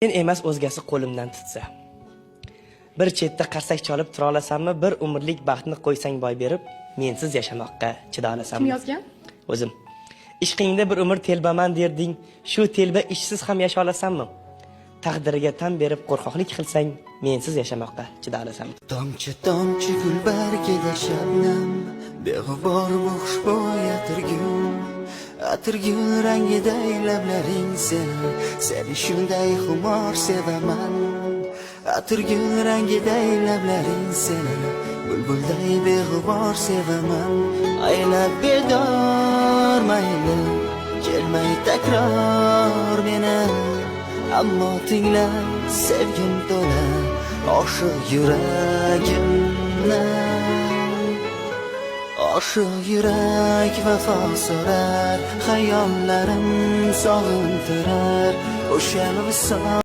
Men emas o'zgasi qo'limdan tutsa. Bir chetda qarsak chalib tura olasanmi, bir umrlik baxtni qo'ysang boy berib, mensiz yashamoqqa chida olasanmi? Kim yozgan? O'zim. Ishqingda bir umr telbaman derding, shu telba ishsiz ham yasha olasanmi? Taqdiriga tan berib qo'rqoqlik qilsang, mensiz yashamoqqa chida olasanmi? Tomchi tomchi gul bargida shabnam, beg'ubor xushbo'y atirgul rangiday lablaring seni shunday xumor sevaman. Atirgul rangiday lablaring seni bulbulday beg'ubor sevaman. Aylab bedor mayli, kelmay takror meni, ammo tingla sevgim to'la oshiq yuragimni. Oshiq yurak vafo so'rar, xayollarim sog'intirar o'sha visol.